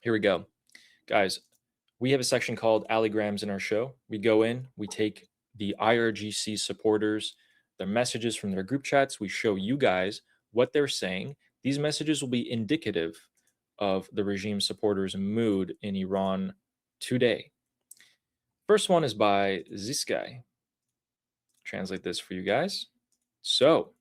Here we go. Guys, we have a section called Alligrams in our show. We go in, we take the IRGC supporters, their messages from their group chats. We show you guys what they're saying. These messages will be indicative of the regime supporters' mood in Iran today. First one is by this guy. Translate this for you guys. So,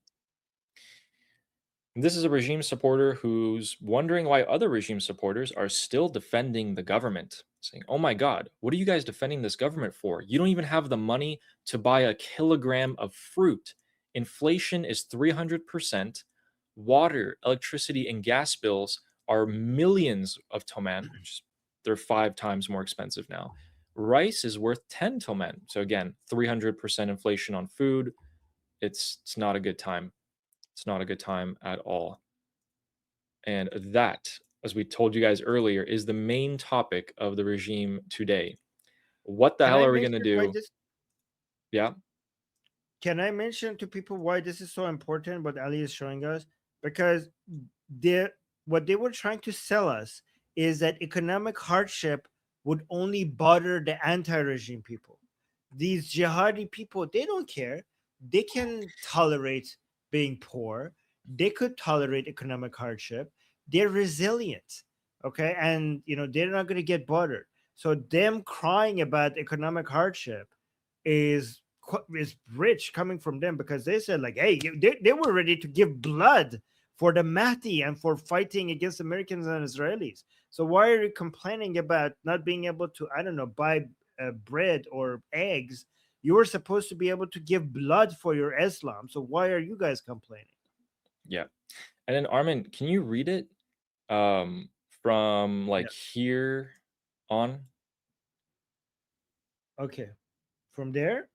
this is a regime supporter who's wondering why other regime supporters are still defending the government, saying, "Oh my God, what are you guys defending this government for? You don't even have the money to buy a kilogram of fruit. Inflation is 300%. Water, electricity, and gas bills are millions of toman, which is they're 5 times more expensive now. Rice is worth 10 toman. So again, 300% inflation on food. It's not a good time. It's not a good time at all. And that, as we told you guys earlier, is the main topic of the regime today. What the Can hell I are we going to mention why do? this? Yeah. Can I mention to people why this is so important? What Ali is showing us, because they what they were trying to sell us is that economic hardship would only bother the anti-regime people. These jihadi people, they don't care. They can tolerate being poor. They could tolerate economic hardship. They're resilient, okay, and they're not going to get bothered. So them crying about economic hardship is is rich coming from them, because they said like, hey, they were ready to give blood for the Mahdi and for fighting against Americans and Israelis. So why are you complaining about not being able to, I don't know, buy bread or eggs? You were supposed to be able to give blood for your Islam. So why are you guys complaining? Yeah. And then Armin, can you read it from Yeah. like here on? Okay. From there,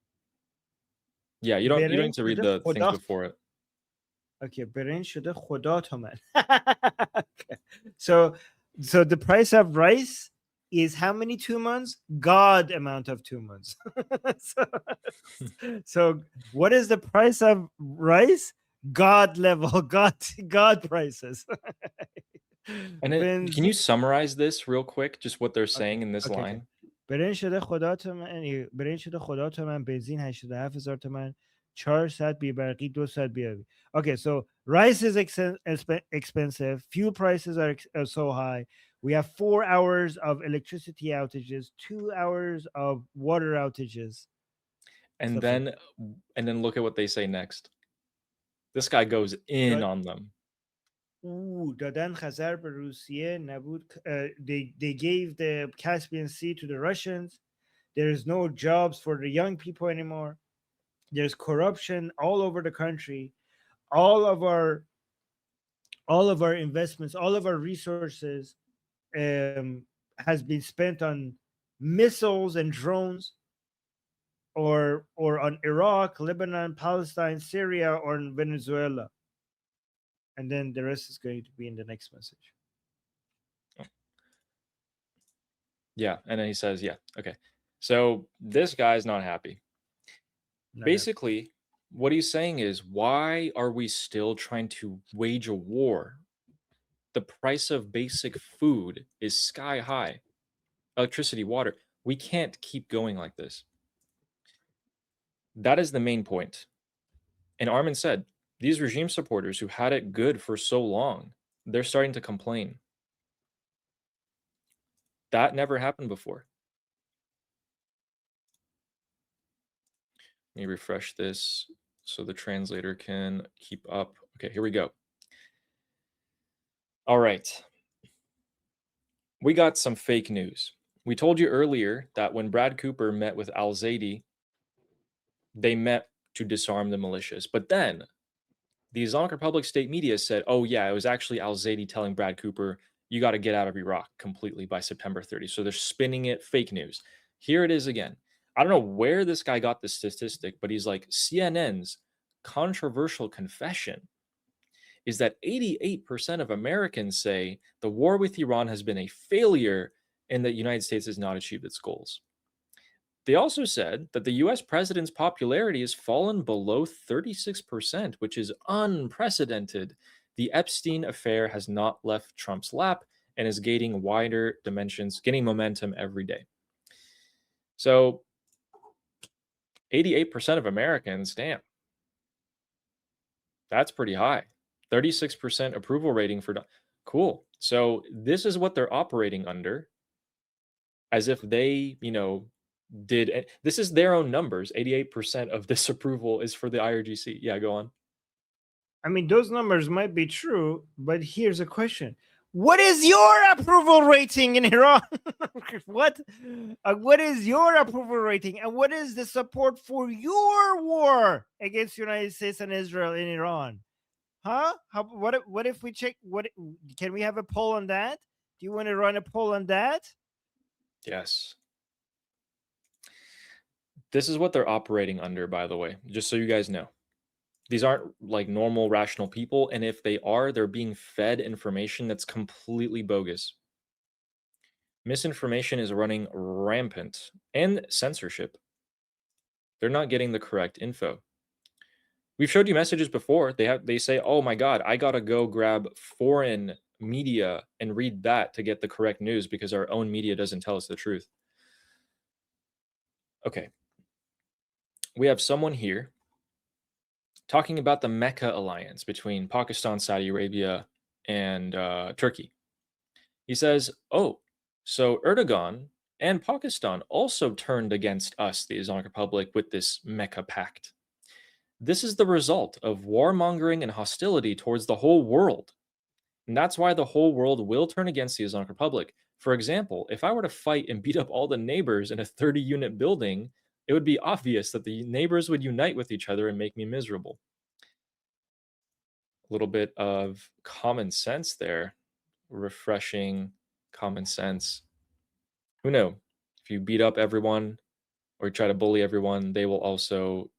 Yeah, you don't برنج need to read شده the things خدا. before it. Okay, برنج شده خدا تو من. Okay. So the price of rice is how many 2 months? God amount of 2 months. so, so what is the price of rice? God level, God prices. And then can you Benzin. summarize this real quick, just what they're Okay, saying in this okay. line? برنج شده خدا تو من، برنج شده خدا تو من، بنزین 87,000 تومن، 400 بیبرقی 200 بیابی. Okay, so rice is expensive. Fuel prices are so high. We have 4 hours of electricity outages, 2 hours of water outages, And stuff like then that. and then look at what they say next. This guy goes in on them. دادن خزر به روسیه نبود. They gave the Caspian Sea to the Russians. There's no jobs for the young people anymore. There's corruption all over the country. All of our all of our investments, all of our resources has been spent on missiles and drones, or on Iraq, Lebanon, Palestine, Syria, or in Venezuela. And then the rest is going to be in the next message. Yeah, and then he says, yeah, okay. So this guy's not happy. Not happy. Basically, what he's saying is, why are we still trying to wage a war? The price of basic food is sky high. Electricity, water. We can't keep going like this. That is the main point. And Armin said, these regime supporters who had it good for so long, they're starting to complain. That never happened before. Let me refresh this so the translator can keep up. Okay, here we go. All right. We got some fake news. We told you earlier that when Brad Cooper met with Al Zaidi, they met to disarm the militias. But then the Islamic Republic state media said, oh, yeah, it was actually Al Zaidi telling Brad Cooper, you got to get out of Iraq completely by September 30. So they're spinning it fake news. Here it is again. I don't know where this guy got this statistic, but he's like, CNN's controversial confession is that 88% of Americans say the war with Iran has been a failure and that the United States has not achieved its goals. They also said that the US president's popularity has fallen below 36%, which is unprecedented. The Epstein affair has not left Trump's lap, and is gaining wider dimensions, getting momentum every day. So 88% of Americans, damn, that's pretty high. 36% approval rating for cool. So this is what they're operating under, as if they, did this is their own numbers. 88% of this approval is for the IRGC. Yeah, go on. I mean, those numbers might be true, but here's a question: what is your approval rating in Iran? What is your approval rating, and what is the support for your war against the United States and Israel in Iran? Huh? What if we check? What can we have a poll on that? Do you want to run a poll on that? Yes. This is what they're operating under, by the way, just so you guys know. These aren't like normal, rational people. And if they are, they're being fed information that's completely bogus. Misinformation is running rampant, and censorship. They're not getting the correct info. We've showed you messages before. They say, "Oh my God, I gotta go grab foreign media and read that to get the correct news because our own media doesn't tell us the truth." Okay, we have someone here talking about the Mecca alliance between Pakistan, Saudi Arabia, and Turkey. He says, "Oh, so Erdogan and Pakistan also turned against us, the Islamic Republic, with this Mecca pact. This is the result of warmongering and hostility towards the whole world. And that's why the whole world will turn against the Islamic Republic. For example, if I were to fight and beat up all the neighbors in a 30-unit building, it would be obvious that the neighbors would unite with each other and make me miserable." A little bit of common sense there, refreshing common sense. Who knew? If you beat up everyone or you try to bully everyone, they will also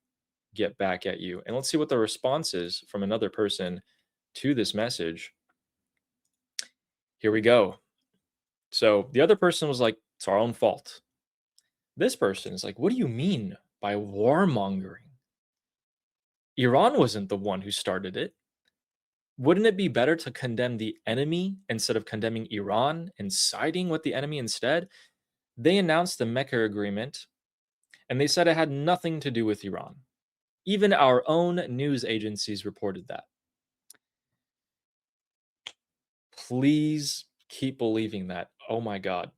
get back at you. And let's see what the response is from another person to this message. Here we go. So the other person was like, "It's our own fault." This person is like, "What do you mean by warmongering? Iran wasn't the one who started it. Wouldn't it be better to condemn the enemy instead of condemning Iran and siding with the enemy instead?" They announced the Mecca Agreement, and they said it had nothing to do with Iran. Even our own news agencies reported that. Please keep believing that. Oh my God.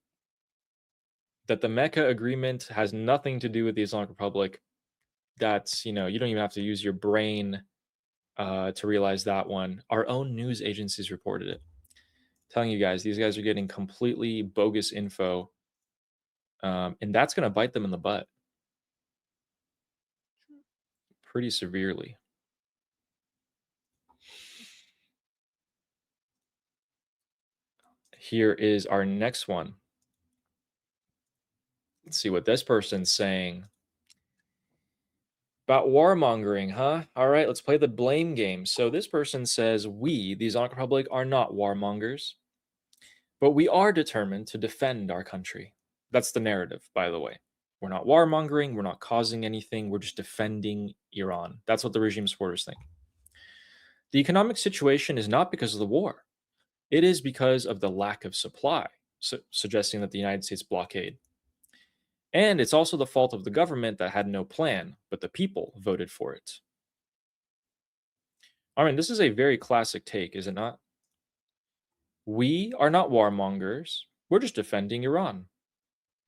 That the Mecca Agreement has nothing to do with the Islamic Republic. That's, you don't even have to use your brain to realize that one. Our own news agencies reported it. Telling you guys, these guys are getting completely bogus info, and that's going to bite them in the butt pretty severely. Here is our next one. Let's see what this person's saying. About warmongering, huh? All right, let's play the blame game. So this person says, "We, the Islamic Republic, are not warmongers, but we are determined to defend our country." That's the narrative, by the way. We're not warmongering, we're not causing anything, we're just defending Iran. That's what the regime supporters think. The economic situation is not because of the war. It is because of the lack of supply, suggesting that the United States blockade. And it's also the fault of the government that had no plan, but the people voted for it. I mean, this is a very classic take, is it not? We are not warmongers. We're just defending Iran.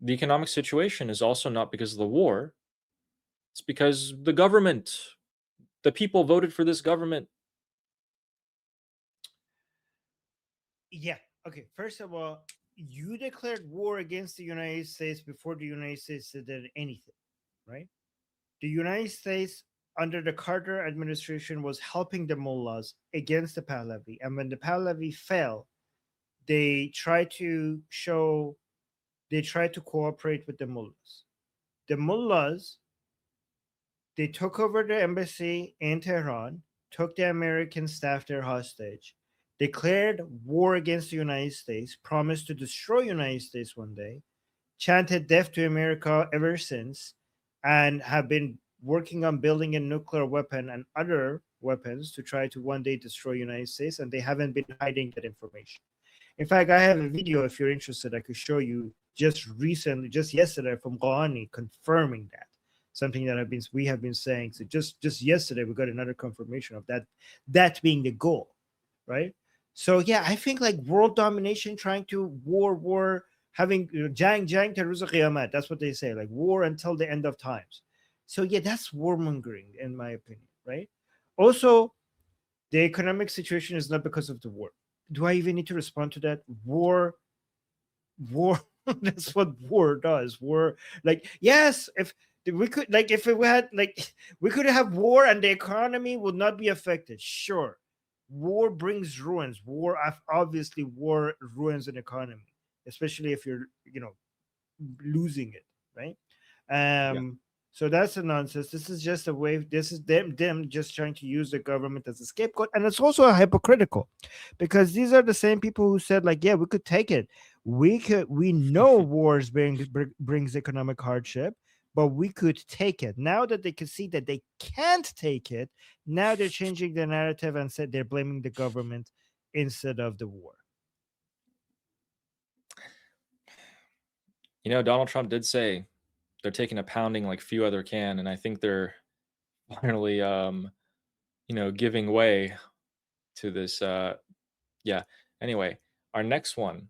The economic situation is also not because of the war. It's because the government, the people voted for this government. Yeah. Okay. First of all, you declared war against the United States before the United States did anything, right? The United States under the Carter administration was helping the mullahs against the Pahlavi, and when the Pahlavi fell, they tried to show they tried to cooperate with the mullahs. The mullahs, they took over the embassy in Tehran, took the American staff there hostage, declared war against the United States, promised to destroy the United States one day, chanted death to America ever since, and have been working on building a nuclear weapon and other weapons to try to one day destroy the United States, and they haven't been hiding that information. In fact, I have a video if you're interested. I could show you just recently, just yesterday, from Ghani confirming that. Something that we have been saying. So just yesterday, we got another confirmation of that being the goal, right? So yeah, I think like world domination, trying to war, having jang teruz qiyamat. That's what they say, like war until the end of times. So yeah, that's warmongering in my opinion, right? Also, the economic situation is not because of the war. Do I even need to respond to that? War. That's what war does. War, like, yes, if we could, like, if we had, like, we could have war and the economy would not be affected. Sure, war brings ruins. Obviously, war ruins an economy, especially if you're, losing it, right? Yeah. So that's a nonsense. This is just a way. This is them just trying to use the government as a scapegoat, and it's also a hypocritical, because these are the same people who said like, yeah, we could take it. We know wars brings economic hardship, but we could take it. Now that they can see that they can't take it, now they're changing the narrative and said they're blaming the government instead of the war. Donald Trump did say they're taking a pounding like few other can, and I think they're finally, giving way to this. Yeah. Anyway, our next one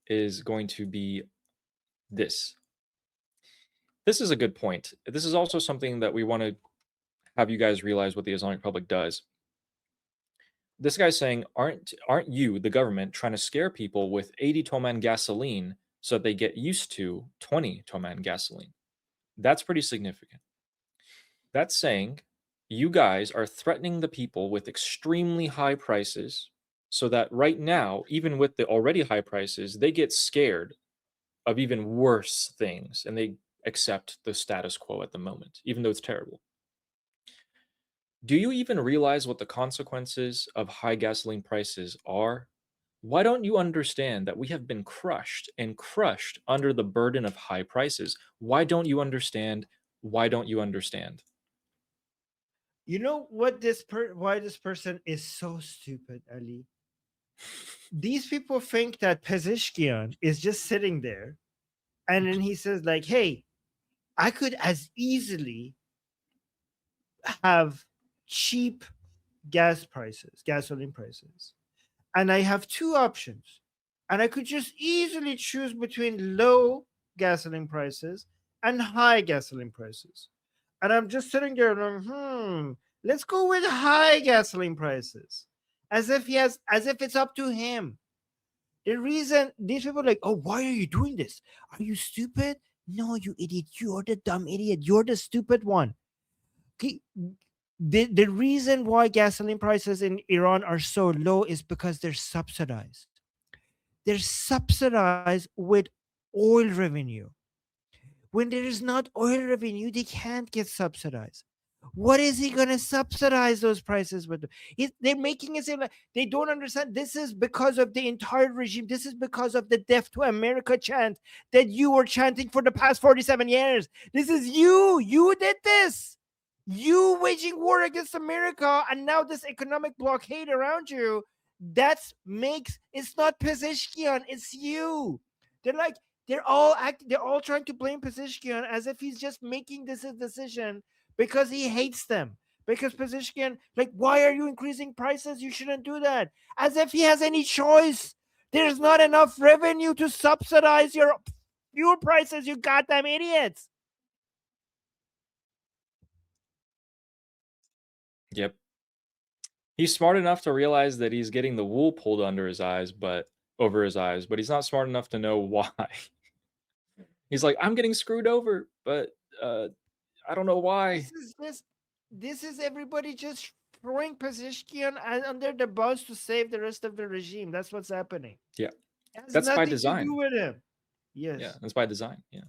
is going to be this. This is a good point. This is also something that we want to have you guys realize what the Islamic Republic does. This guy's saying, aren't you, the government, trying to scare people with 80 toman gasoline so that they get used to 20 toman gasoline? That's pretty significant. That's saying you guys are threatening the people with extremely high prices so that right now, even with the already high prices, they get scared of even worse things and they accept the status quo at the moment, even though it's terrible. Do you even realize what the consequences of high gasoline prices are? Why don't you understand that we have been crushed and crushed under the burden of high prices? Why don't you understand? Why don't you understand? You know what why this person is so stupid, Ali? These people think that Pezeshkian is just sitting there, and then he says like, hey, I could as easily have cheap gasoline prices, and I have two options, and I could just easily choose between low gasoline prices and high gasoline prices. And I'm just sitting there and let's go with high gasoline prices. As if it's up to him. The reason these people are like, oh, why are you doing this? Are you stupid? No, you idiot. You're the dumb idiot. You're the stupid one. Okay, the reason why gasoline prices in Iran are so low is because they're subsidized. They're subsidized with oil revenue. When there is not oil revenue, they can't get subsidized. What is he going to subsidize those prices with? They're making it seem like they don't understand. This is because of the entire regime. This is because of the Death to America chant that you were chanting for the past 47 years. This is you. You did this. You waging war against America, and now this economic blockade around you. It's not Pezeshkian, it's you. They're like, they're all trying to blame Pezeshkian as if he's just making this a decision because he hates them. Because Pezeshkian, like, why are you increasing prices? You shouldn't do that. As if he has any choice. There's not enough revenue to subsidize your fuel prices, you goddamn idiots. Yep. He's smart enough to realize that he's getting the wool pulled under his eyes, but over his eyes, but he's not smart enough to know why. He's like, I'm getting screwed over, but I don't know why. This is everybody just throwing Pezeshkian under the bus to save the rest of the regime. That's what's happening. Yeah. It has That's by nothing to do design. with him. Yeah, Yes. that's by design. Yeah.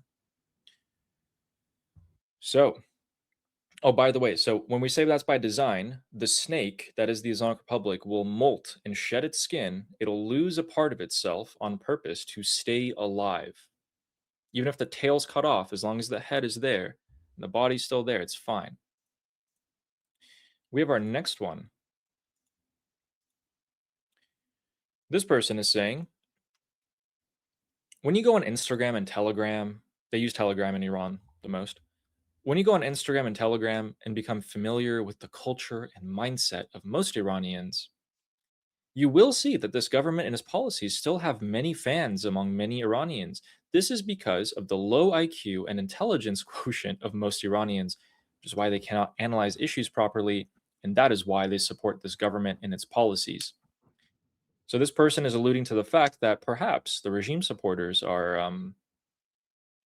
So, oh, by the way, so when we say that's by design, the snake that is the Islamic Republic will molt and shed its skin. It'll lose a part of itself on purpose to stay alive. Even if the tail's cut off, as long as the head is there and the body's still there, it's fine. We have our next one. This person is saying, when you go on Instagram and Telegram, they use Telegram in Iran the most. When you go on Instagram and Telegram and become familiar with the culture and mindset of most Iranians, you will see that this government and its policies still have many fans among many Iranians. This is because of the low IQ and intelligence quotient of most Iranians, which is why they cannot analyze issues properly, and that is why they support this government and its policies. So this person is alluding to the fact that perhaps the regime supporters are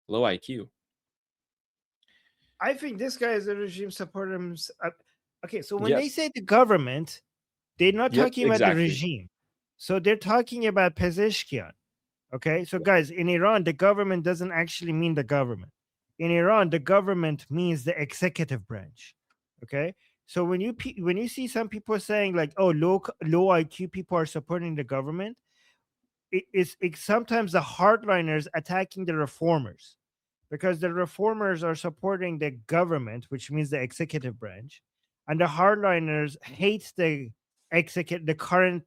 low IQ. I think this guy is a regime supporter. Okay, so when they Yes. say the government, they're not Yep. talking about the Exactly. regime. So they're talking about Pezeshkian. Okay, so guys, in Iran, the government doesn't actually mean the government. In Iran, the government means the executive branch. Okay, so when you see some people saying like, "Oh, low IQ people are supporting the government," it's sometimes the hardliners attacking the reformers, because the reformers are supporting the government, which means the executive branch, and the hardliners hate the execute the current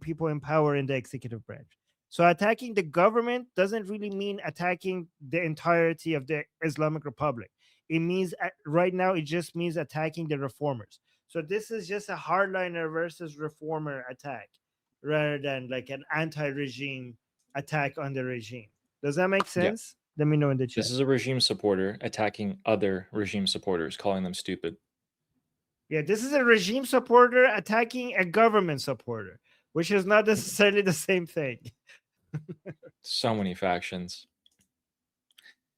people in power in the executive branch. So attacking the government doesn't really mean attacking the entirety of the Islamic Republic. It means right now it just means attacking the reformers. So this is just a hardliner versus reformer attack, rather than like an anti-regime attack on the regime. Does that make Yeah. sense? Let me know in the This chat. is a regime supporter attacking other regime supporters, calling them stupid. Yeah, this is a regime supporter attacking a government supporter, which is not necessarily the same thing. So many factions.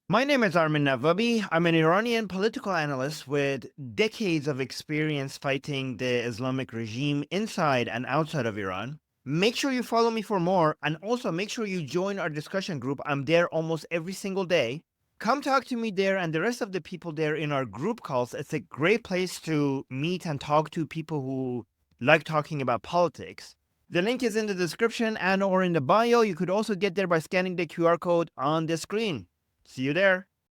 My name is Armin Navabi. I'm an Iranian political analyst with decades of experience fighting the Islamic regime inside and outside of Iran. Make sure you follow me for more, and also make sure you join our discussion group. I'm there almost every single day. Come talk to me there and the rest of the people there in our group calls. It's a great place to meet and talk to people who like talking about politics. The link is in the description and or in the bio. You could also get there by scanning the QR code on the screen. See you there.